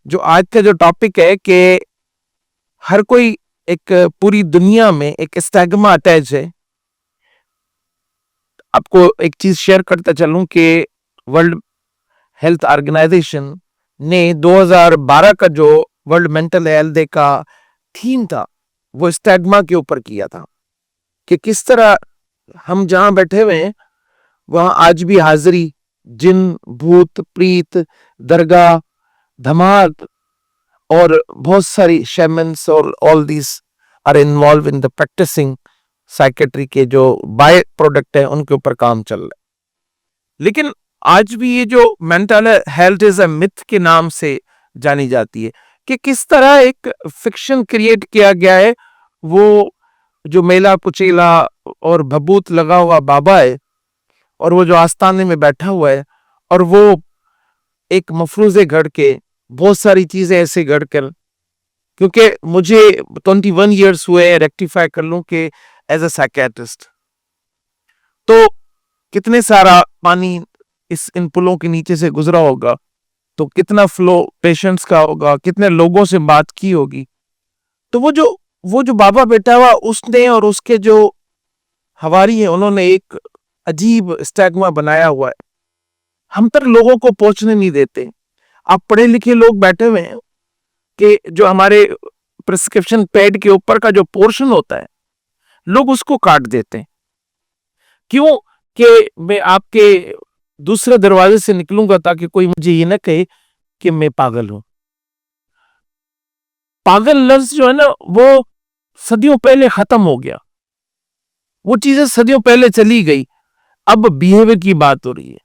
जो आज का जो टॉपिक है कि हर कोई एक पूरी दुनिया में एक स्टैग्मा अटैच है। आपको एक चीज शेयर करता चलूं कि वर्ल्ड हेल्थ ऑर्गेनाइजेशन ने 2012 का जो वर्ल्ड मेंटल हेल्थ डे का थीम था वो स्टैग्मा के ऊपर किया था कि किस तरह हम जहां बैठे हुए हैं वहां आज भी हाजिरी जिन भूत प्रीत दरगाह धमाल और बहुत सारी शैमन्स और all this are involve in the practicing psychiatry के जो बाय प्रोडक्ट है उनके ऊपर काम चल रहा है। लेकिन आज भी ये जो mental health is a myth के नाम से जानी जाती है कि किस तरह एक फिक्शन क्रिएट किया गया है। वो जो मेला कुचेला और भभूत लगा हुआ बाबा है और वो जो आस्थाने में बैठा हुआ है और वो एक मफरूजे गढ़ के बहुत सारी चीजें ऐसे गढ़ कर, क्योंकि मुझे 21 ईयर्स हुए रेक्टिफाई कर लूं कि एज अ साइकेट्रिस्ट तो कितने सारा पानी इन पुलों के नीचे से गुजरा होगा, तो कितना फ्लो पेशेंट्स का होगा, कितने लोगों से बात की होगी। तो वो जो बाबा बैठा हुआ उसने और उसके जो हवारी है उन्होंने एक अजीब स्टैग्मा बनाया हुआ है। हम तक लोगों को पहुंचने नहीं देते। आप पढ़े लिखे लोग बैठे हुए हैं कि जो हमारे प्रिस्क्रिप्शन पैड के ऊपर का जो पोर्शन होता है लोग उसको काट देते हैं। क्यों? कि मैं आपके दूसरे दरवाजे से निकलूंगा ताकि कोई मुझे ये ना कहे कि मैं पागल हूं। पागल लफ्ज जो है ना वो सदियों पहले खत्म हो गया, वो चीजें सदियों पहले चली गई। अब बिहेवियर की बात हो रही है,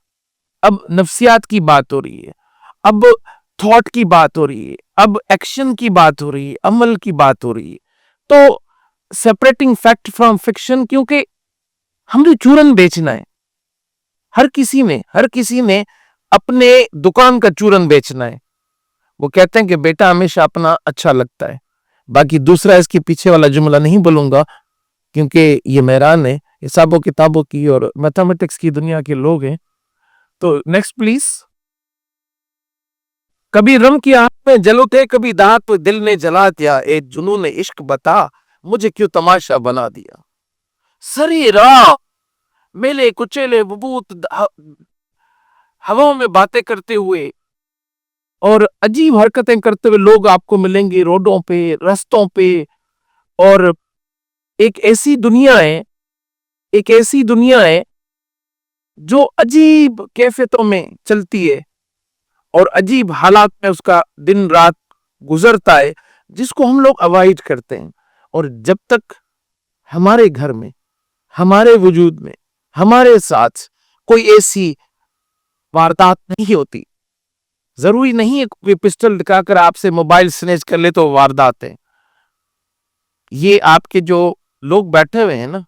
अब नफ्सियात की बात हो रही है, अब थॉट की बात हो रही है, अब एक्शन की बात हो रही है, अमल की बात हो रही है। तो सेपरेटिंग फैक्ट फ्रॉम फिक्शन, क्योंकि हमने चूरन बेचना है। हर किसी ने अपने दुकान का चूरन बेचना है। वो कहते हैं कि बेटा हमेशा अपना अच्छा लगता है। बाकी दूसरा इसके पीछे वाला जुमला नहीं बोलूंगा क्योंकि ये मेहरान है हिसाबों किताबों की और मैथमेटिक्स की दुनिया के लोग हैं। तो नेक्स्ट प्लीज। कभी रम की आंख में जल उठे, कभी दांत पे दिल ने जला दिया, ए जुनून इश्क बता मुझे क्यों तमाशा बना दिया। सरी राह मेले कुचेले बबूत हवाओं में बातें करते हुए और अजीब हरकतें करते हुए लोग आपको मिलेंगे रोडों पे रास्तों पे। और एक ऐसी दुनिया है, एक ऐसी दुनिया है जो अजीब कैफियतों में चलती है और अजीब हालात में उसका दिन रात गुजरता है जिसको हम लोग अवॉइड करते हैं। और जब तक हमारे घर में हमारे वजूद में हमारे साथ कोई ऐसी वारदात नहीं होती, जरूरी नहीं है कोई पिस्टल दिखाकर आपसे मोबाइल स्नेच कर ले तो वारदात है। ये आपके जो लोग बैठे हुए हैं ना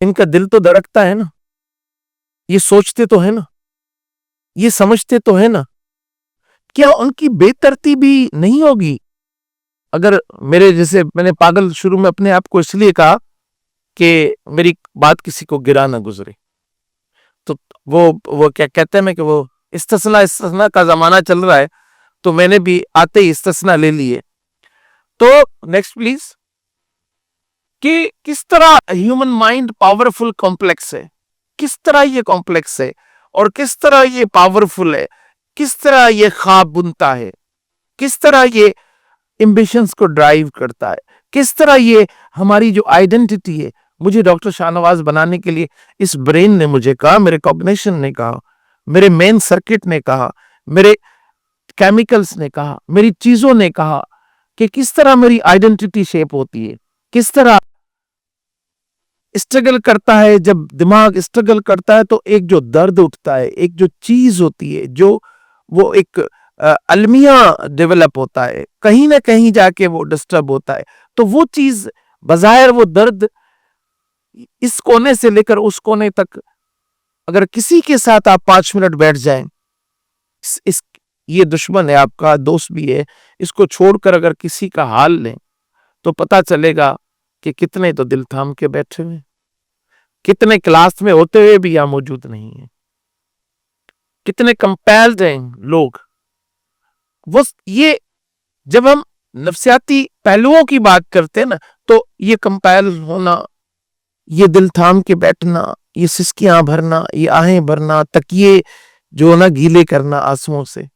इनका दिल तो धड़कता है ना, ये सोचते तो है ना, ये समझते तो है ना। क्या उनकी बेतरतीबी नहीं होगी? अगर मेरे जैसे मैंने पागल शुरू में अपने आप को इसलिए कहा कि मेरी बात किसी को गिरा ना गुजरे। तो वो क्या कहते हैं कि वो इस्तिस्ना का जमाना चल रहा है तो मैंने भी आते ही इस्तिस्ना ले लिए। तो नेक्स्ट प्लीज। कि किस तरह ह्यूमन माइंड पावरफुल कॉम्प्लेक्स है, किस तरह ये कॉम्प्लेक्स है और किस तरह ये पावरफुल है, किस तरह ये ख्वाब बुनता है, किस तरह ये एम्बिशंस को ड्राइव करता है, किस तरह ये हमारी जो आइडेंटिटी है। मुझे डॉक्टर शाहनवाज बनाने के लिए इस ब्रेन ने मुझे कहा, मेरे कॉग्निशन ने कहा, मेरे मेन सर्किट ने कहा, मेरे केमिकल्स ने कहा, मेरी चीजों ने कहा कि किस तरह मेरी आइडेंटिटी शेप होती है, किस तरह स्ट्रगल करता है। जब दिमाग स्ट्रगल करता है तो एक जो दर्द उठता है, एक जो चीज होती है, जो वो एक अलमिया डेवलप होता है, कहीं ना कहीं जाके वो डिस्टर्ब होता है। तो वो चीज बजायर वो दर्द इस कोने से लेकर उस कोने तक, अगर किसी के साथ आप 5 मिनट बैठ जाएं, इस ये दुश्मन है आपका, दोस्त भी है, इसको छोड़कर अगर किसी का हाल लें तो पता चलेगा कि कितने तो दिल थाम के बैठे हुए, कितने क्लास में होते हुए भी यहां मौजूद नहीं है, कितने कंपेल्ड हैं लोग। वो ये जब हम नफ्सियाती पहलुओं की बात करते हैं ना, तो ये कंपाइल होना, ये दिल थाम के बैठना, ये सिसकियां भरना, ये आहें भरना, तकिए जो ना गीले करना आंसुओं से,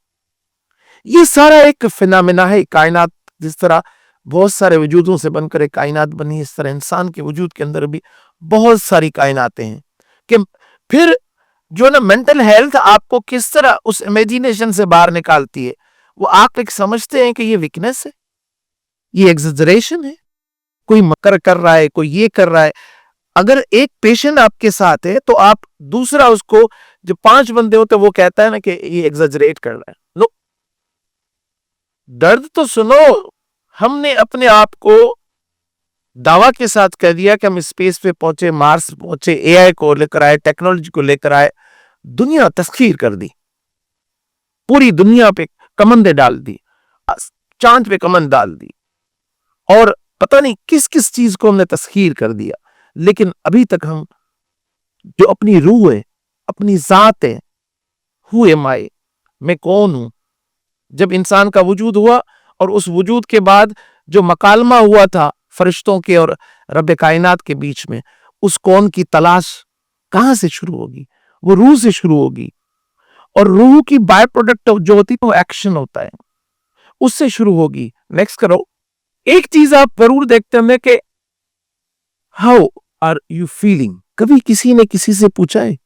ये सारा एक फिनोमेना है कायनात। जिस तरह बहुत सारे वजूदों से बनकर एक कायनात बनी, इस तरह इंसान के वजूद के अंदर भी बहुत सारी कायनातें हैं। कि फिर जो ना मेंटल हेल्थ आपको किस तरह उस इमेजिनेशन से बाहर निकालती है, वो आप एक समझते हैं कि ये वीकनेस है, ये एग्जेजरेशन है, कोई मकर कर रहा है, कोई ये कर रहा है। अगर एक पेशेंट आपके साथ है तो आप दूसरा उसको, जो 5 बंदे होते वो कहता है ना कि ये एग्जेजरेट कर रहा है। नो, दर्द तो सुनो। हमने अपने आप को दावा के साथ कह दिया कि हम स्पेस पे पहुंचे, मार्स पहुंचे, एआई को लेकर आए, टेक्नोलॉजी को लेकर आए, दुनिया तस्खीर कर दी, पूरी दुनिया पे कमंदे डाल दी, चांद पे कमंद डाल दी, और पता नहीं किस किस चीज को हमने तस्खीर कर दिया। लेकिन अभी तक हम जो अपनी रूह है, अपनी जात है, हु एम आई, मैं कौन हूं, जब इंसान का वजूद हुआ और उस वजूद के बाद जो मकालमा हुआ था फरिश्तों के और रब कायनात के बीच में, उस कौन की तलाश कहां से शुरू होगी? वो रूह से शुरू होगी, और रूह की बाय प्रोडक्ट जो होती है वो एक्शन होता है, उससे शुरू होगी। नेक्स्ट करो। एक चीज आप जरूर देखते होंगे कि हाउ आर यू फीलिंग, कभी किसी ने किसी से पूछा है?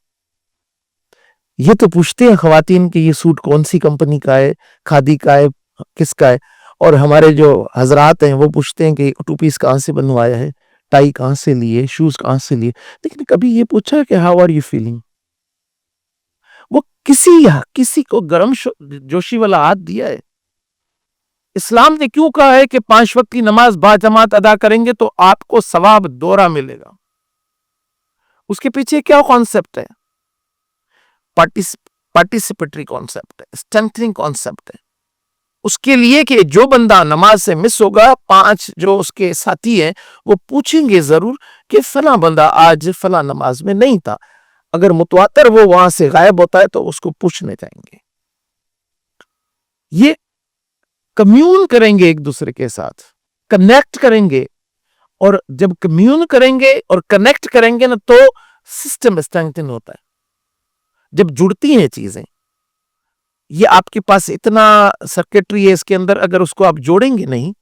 ये तो पूछते हैं खवातीन कि ये सूट कौन सी कंपनी का है, खादी का है, किसका है, और हमारे जो हजरात हैं वो पूछते हैं कि टू पीस कहां से बनवाया है, टाई कहां से लिए, शूज कहां से लिए। लेकिन कभी ये पूछा है कि हाउ आर यू फीलिंग? वो किसी को गरम जोशी वाला हाथ दिया है? इस्लाम ने क्यों कहा है कि 5 वक्त की नमाज बाजमात अदा करेंगे तो आपको सवाब दोहरा मिलेगा? उसके पीछे क्या कॉन्सेप्ट है? पार्टिसिपेटरी कॉन्सेप्ट है, स्ट्रेंथनिंग कॉन्सेप्ट है। उसके लिए कि जो बंदा नमाज से मिस होगा, 5 जो उसके साथी हैं वो पूछेंगे जरूर कि फला बंदा आज फला नमाज में नहीं था। अगर मुतवातर वो वहां से गायब होता है तो उसको पूछने जाएंगे। ये कम्यून करेंगे एक दूसरे के साथ, कनेक्ट करेंगे, और जब कम्यून करेंगे और कनेक्ट करेंगे ना तो सिस्टम स्ट्रेंथन होता है। जब जुड़ती हैं चीजें, ये आपके पास इतना सर्किटरी है इसके अंदर, अगर उसको आप जोड़ेंगे नहीं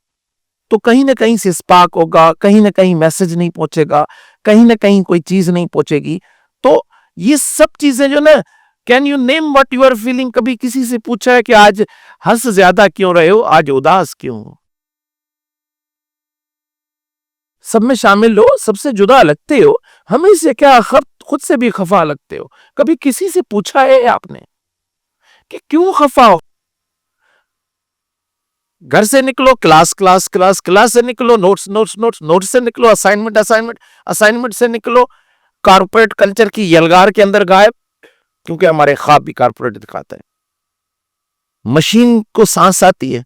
तो कहीं ना कहीं से स्पार्क होगा, कहीं ना कहीं मैसेज नहीं पहुंचेगा, कहीं ना कहीं कोई चीज नहीं पहुंचेगी। तो ये सब चीजें जो ना, can you name what you are feeling? कभी किसी से पूछा है कि आज हंस ज्यादा क्यों रहे हो, आज उदास क्यों हो? सब में शामिल हो, सबसे जुदा लगते हो, हमें से क्या खुद से भी खफा लगते हो। कभी किसी से पूछा है आपने कि क्यों खफा हो? घर से निकलो, क्लास क्लास क्लास, क्लास से निकलो, नोट्स नोट्स नोट्स, नोट्स से निकलो, असाइनमेंट असाइनमेंट, असाइनमेंट से निकलो, कारपोरेट कल्चर की यलगार के अंदर गायब, क्योंकि हमारे ख्वाब भी कारपोरेट दिखाता है। मशीन को सांस आती है,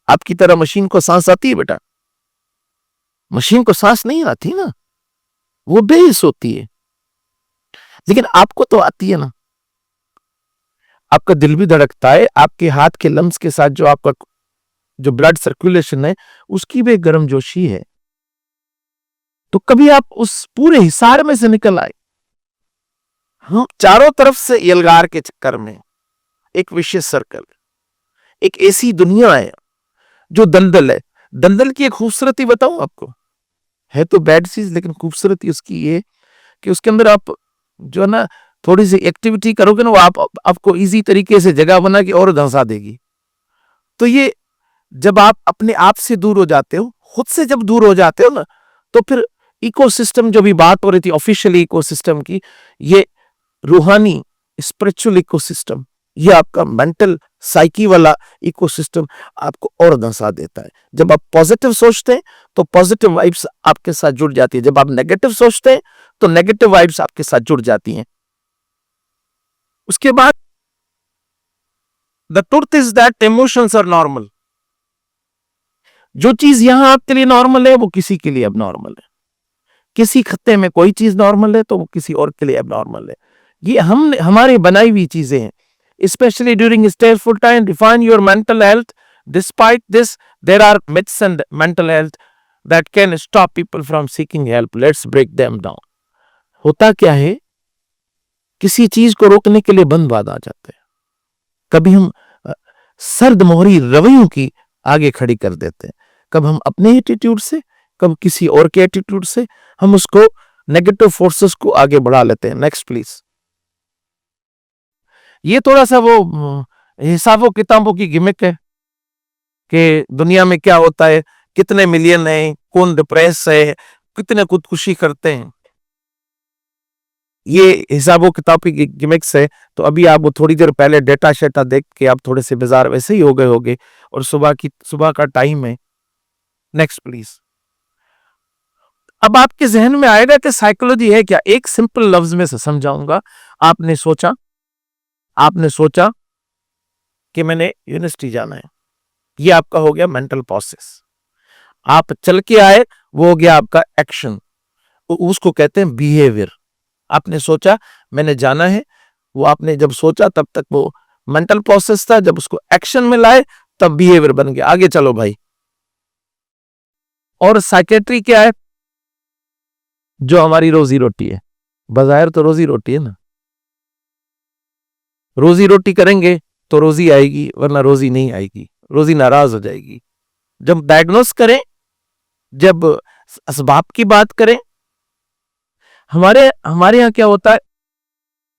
आपकी तरह मशीन को सांस आती है बेटा? मशीन को सांस नहीं आती ना, वो बेहिस होती है। लेकिन आपको तो आती है ना, आपका दिल भी धड़कता है, आपके हाथ के लम्स के साथ जो आपका जो ब्लड सर्कुलेशन है उसकी भी गर्मजोशी है। तो कभी आप उस पूरे हिसार में से निकल आए। हम चारों तरफ से यलगार के चक्कर में एक विशेष सर्कल, एक ऐसी दुनिया है जो दलदल है। दलदल की एक खूबसूरती बताऊं आपको, है तो बैड चीज, लेकिन खूबसूरती उसकी ये कि उसके अंदर आप जो है ना थोड़ी सी एक्टिविटी करोगे ना, वो आपको इजी तरीके से जगह बना के और धंसा देगी। तो ये जब आप अपने आप से दूर हो जाते हो, खुद से जब दूर हो जाते हो ना, तो फिर इकोसिस्टम जो भी बात हो रही थी ऑफिशियली इकोसिस्टम की, ये रूहानी स्पिरिचुअल इकोसिस्टम, ये आपका मेंटल साइकी वाला इकोसिस्टम आपको और धंसा देता है। जब आप पॉजिटिव सोचते हैं तो पॉजिटिव वाइब्स आपके साथ जुड़ जाती है, जब आप नेगेटिव सोचते हैं तो नेगेटिव वाइब्स आपके साथ जुड़ जाती हैं। उसके बाद the truth is that emotions are normal. जो चीज यहां आपके लिए नॉर्मल है वो किसी के लिए अब नॉर्मल है। किसी खत्ते में कोई चीज नॉर्मल है तो वो किसी और के लिए अब नॉर्मल है। ये हमारी बनाई हुई चीजें हैं। especially during stressful time. Define your mental health. Despite this, there are myths and mental health that can stop people from seeking help. Let's break them down. होता क्या है, किसी चीज को रोकने के लिए बंद बात आ जाते हैं। कभी हम सर्द मोहरी रवैयों की आगे खड़ी कर देते हैं, कब हम अपने एटीट्यूड से, कब किसी और के एटीट्यूड से हम उसको नेगेटिव फोर्सेस को आगे बढ़ा लेते हैं। Next please. ये थोड़ा सा वो हिसाबों किताबों की गिमिक है कि दुनिया में क्या होता है, कितने मिलियन है, कौन डिप्रेस है, कितने खुदकुशी करते हैं। ये हिसाबों किताब की गिमिक्स है। तो अभी आप वो थोड़ी देर पहले डेटा शेटा देख के आप थोड़े से बेजार वैसे ही हो गए होगे, और सुबह का टाइम है। Next please. अब आपके जहन में आएगा कि साइकोलॉजी है क्या। एक सिंपल लफ्ज में से समझाऊंगा। आपने सोचा कि मैंने यूनिवर्सिटी जाना है, ये आपका हो गया मेंटल प्रोसेस। आप चल के आए, वो हो गया आपका एक्शन, उसको कहते हैं बिहेवियर। आपने सोचा मैंने जाना है, वो आपने जब सोचा तब तक वो मेंटल प्रोसेस था, जब उसको एक्शन में लाए तब बिहेवियर बन गया। आगे चलो भाई। और साइकेट्री क्या है, जो हमारी रोजी रोटी है। बाजार तो रोजी रोटी है ना, रोजी रोटी करेंगे तो रोजी आएगी, वरना रोजी नहीं आएगी, रोजी नाराज हो जाएगी। जब डायग्नोस करें, जब असबाब की बात करें, हमारे यहाँ क्या होता है,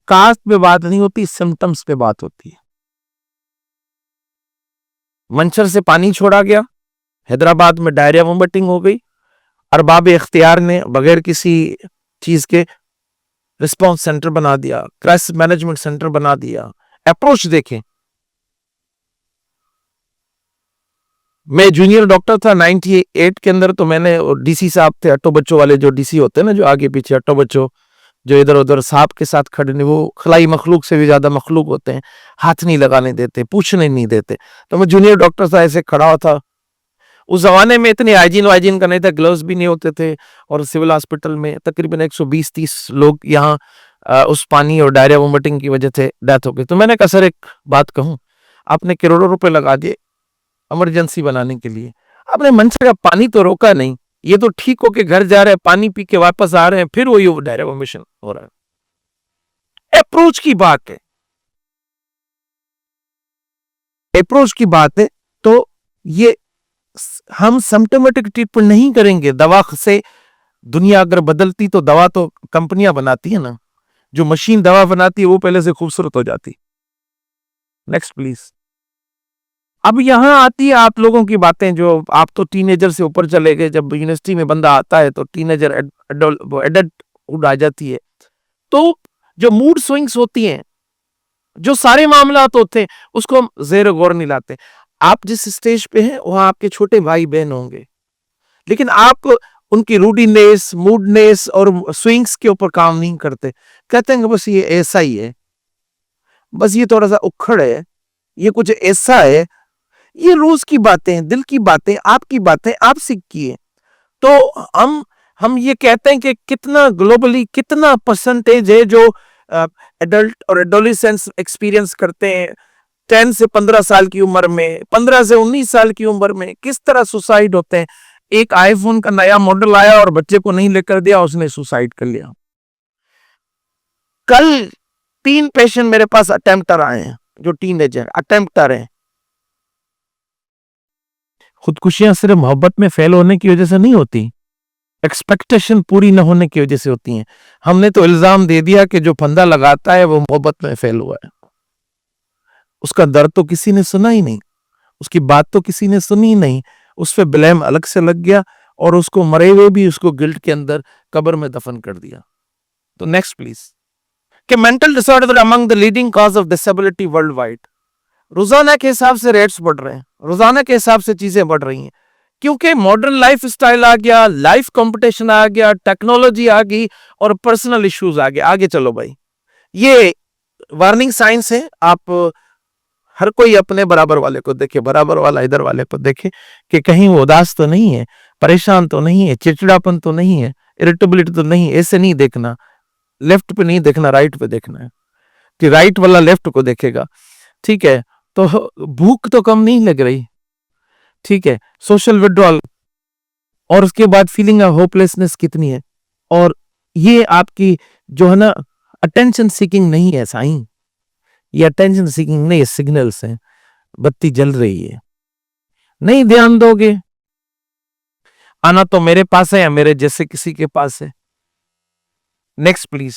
कास्ट पे बात नहीं होती, सिम्टम्स पे बात होती है। मंचर से पानी छोड़ा गया, हैदराबाद में डायरिया वोमिटिंग हो गई, अरबाब इख्तियार ने बगैर किसी चीज के रिस्पांस सेंटर बना दिया, क्राइसिस मैनेजमेंट सेंटर बना दिया। अप्रोच देखें। मैं जूनियर डॉक्टर था 98 के अंदर, तो मैंने डीसी साहब थे, अट्टो बच्चों वाले, जो डीसी होते हैं ना, जो आगे पीछे अट्टो बच्चों, जो इधर उधर सांप के साथ खड़े नहीं, वो खलाई मखलूक से भी ज्यादा मखलूक होते हैं, हाथ नहीं लगाने देते, पूछने नहीं देते। तो मैं जूनियर डॉक्टर था, ऐसे खड़ा था। उस जमाने में इतनी हाइजीन का नहीं था, ग्लव्स भी नहीं होते थे, और सिविल हॉस्पिटल में तकरीबन 120-30 लोग यहाँ उस पानी और डायरिया वोमिटिंग की वजह से डेथ हो गई। तो मैंने कहा सर एक बात कहूं, आपने करोड़ों रुपए लगा दिए इमरजेंसी बनाने के लिए, आपने मंच का पानी तो रोका नहीं। ये तो ठीक हो के घर जा रहे हैं, पानी पी के वापस आ रहे हैं, फिर वही डायरिया वोमिशन हो रहा है। अप्रोच की बात है, अप्रोच की बात है। तो ये हम सिम्टोमेटिक ट्रीटमेंट नहीं करेंगे। दवा से दुनिया अगर बदलती तो दवा तो कंपनियां बनाती है ना, जो मशीन दवा बनाती है वो पहले से खूबसूरत हो जाती। Next please. अब यहां आती है आप लोगों की बातें, जो आप तो टीनेजर से ऊपर चले गए। जब यूनिवर्सिटी में बंदा आता है तो टीनेजर एडल्टहुड आ जाती है। तो जो मूड स्विंग्स होती हैं, जो सारे मामलात होते हैं, उसको हम ज़ेर गौर नहीं लाते। आप जिस स्टेज पे हैं वहां आपके छोटे भाई बहन होंगे, लेकिन आप उनकी रूडीनेस, मूडनेस और स्विंग्स के ऊपर काम नहीं करते। कहते हैं बस ये ऐसा ही है, बस ये थोड़ा सा उखड़ है, ये कुछ ऐसा है। ये रोज की बातें हैं, दिल की बातें, आपकी बातें, आप सीखिए। तो हम ये कहते हैं कि कितना ग्लोबली कितना परसेंटेज है जो एडल्ट और एडोलेसेंस एक्सपीरियंस करते हैं 10 से 15 साल की उम्र में, 15 से 19 साल की उम्र में, किस तरह सुसाइड होते हैं। एक आईफोन का नया मॉडल आया और बच्चे को नहीं लेकर दिया, उसने सुसाइड कर लिया। कल 3 पेशेंट मेरे पास अटेम्प्टर आए हैं, जो टीनेजर अटेम्प्टर हैं। खुदकुशियां सिर्फ मोहब्बत में फेल होने की वजह से नहीं होती, एक्सपेक्टेशन पूरी न होने की वजह से होती हैं। हमने तो इल्जाम दे दिया कि जो फंदा लगाता है वो मोहब्बत में फेल हुआ है। उसका दर्द तो किसी ने सुना ही नहीं, उसकी बात तो किसी ने सुनी ही नहीं, उस पर ब्लेम अलग से लग गया और उसको मरे हुए भी उसको गिल्ट के अंदर कब्र में दफन कर दिया। तो नेक्स्ट प्लीज। कि mental disorder among the leading cause of disability world wide. रोजाना के हिसाब से रेट्स बढ़ रहे हैं, रोजाना के हिसाब से चीजें बढ़ रही हैं, क्योंकि मॉडर्न लाइफ स्टाइल आ गया, लाइफ कंपटीशन आ गया, टेक्नोलॉजी आ गई और पर्सनल इश्यूज आ गए। आगे चलो भाई, ये वार्निंग साइंस है। आप हर कोई अपने बराबर वाले को देखे, बराबर वाला इधर वाले को देखे कि कहीं वो उदास तो नहीं है, परेशान तो नहीं है, चिड़चिड़ापन तो नहीं है, इरिटेबिलिटी तो नहीं। ऐसे नहीं देखना, लेफ्ट पे नहीं देखना, राइट पे देखना है कि राइट वाला लेफ्ट को देखेगा। ठीक है, तो भूख तो कम नहीं लग रही, ठीक है, सोशल विड्रॉल, और उसके बाद फीलिंग ऑफ होपलेसनेस कितनी है। और ये आपकी जो है ना अटेंशन सीकिंग नहीं है साईं, ये अटेंशन सीकिंग नहीं, सिग्नल्स हैं, बत्ती जल रही है, नहीं ध्यान दोगे, आना तो मेरे पास है या मेरे जैसे किसी के पास है। Next please.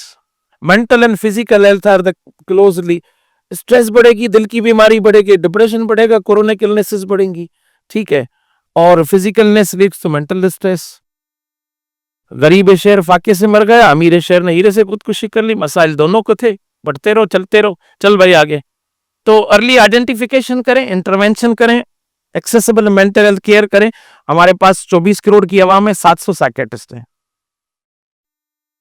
Mental and physical health are the closely, stress बढ़ेगी, दिल की बीमारी बढ़ेगी, डिप्रेशन बढ़ेगा, क्रोनिक इलनेसेस बढ़ेंगी, ठीक है, और फिजिकलनेस लीड्स टू मेंटल स्ट्रेस। गरीब शेर फाके से मर गया, अमीर शेर ने हीरे से खुदकुशी कर ली, मसाइल दोनों को थे, बढ़ते रहो चलते रहो, चल भाई आगे। तो अर्ली आइडेंटिफिकेशन करें, इंटरवेंशन करें, एक्सेसिबल मेंटल हेल्थ केयर करें। हमारे पास 24 करोड़ की आवाम है, 700 साइकियाट्रिस्ट हैं,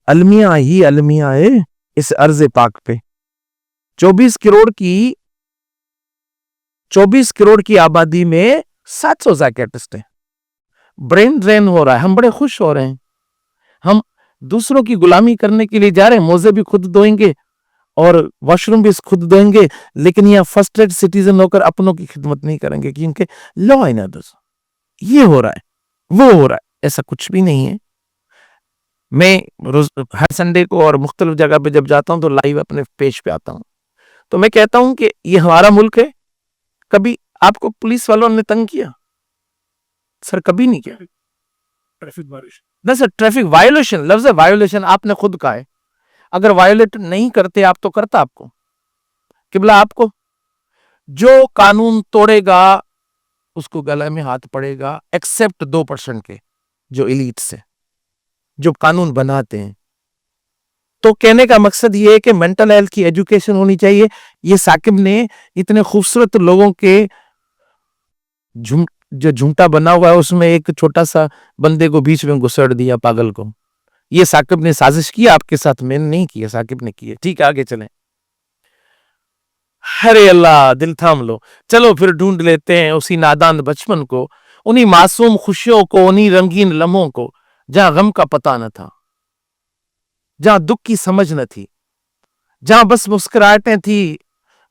अलमिया ही अलमिया है इस अर्ज पाक पे। 24 करोड़ की 24 करोड़ की आबादी में 700 साइकियाट्रिस्ट हैं। ब्रेन ड्रेन हो रहा है, हम बड़े खुश हो रहे हैं, हम दूसरों की गुलामी करने के लिए जा रहे हैं, मोजे भी खुद धोएंगे और वॉशरूम भी खुद धोएंगे, लेकिन यहां फर्स्ट रेट सिटीजन होकर अपनों की खिदमत नहीं करेंगे, क्योंकि लॉ इन अदर्स, ये हो रहा है, वो हो रहा है, ऐसा कुछ भी नहीं है। मैं रोज हर संडे को और मुख्तलिफ जगह पे जब जाता हूं तो लाइव अपने पेज पे आता हूं, तो मैं कहता हूं कि ये हमारा मुल्क है। कभी आपको पुलिस वालों ने तंग किया? सर कभी नहीं किया। ट्रैफिक वायलेशन ना सर, ट्रैफिक वायलेशन, लफ्ज है वायलेशन, आपने खुद कहा है, अगर वायोलेट नहीं करते आप तो करता आपको किबला, आपको जो कानून तोड़ेगा उसको गले में हाथ पड़ेगा, एक्सेप्ट 2% के जो इलीट्स है, जो कानून बनाते हैं। तो कहने का मकसद ये है कि मेंटल हेल्थ की एजुकेशन होनी चाहिए। ये साकिब ने इतने खूबसूरत लोगों के जो झुमटा बना हुआ है उसमें एक छोटा सा बंदे को बीच में घुसड़ दिया, पागल को। ये साकिब ने साजिश की आपके साथ, मैंने नहीं किया, साकिब ने की है। ठीक है आगे चलें। अरे अल्लाह दिल थाम लो, चलो फिर ढूंढ लेते हैं उसी नादान बचपन को, उन्हीं मासूम खुशियों को, उन्हीं रंगीन लम्हों को जहां गम का पता न था, जहां दुख की समझ न थी, जहां बस मुस्कुराहटें थी,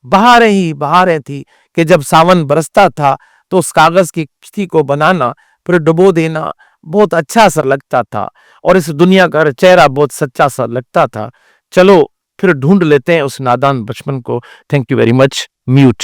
बहारें ही बहारें थी, कि जब सावन बरसता था तो उस कागज की किश्ती को बनाना फिर डुबो देना बहुत अच्छा सा लगता था, और इस दुनिया का चेहरा बहुत सच्चा सा लगता था। चलो फिर ढूंढ लेते हैं उस नादान बचपन को। Thank you very much. Mute.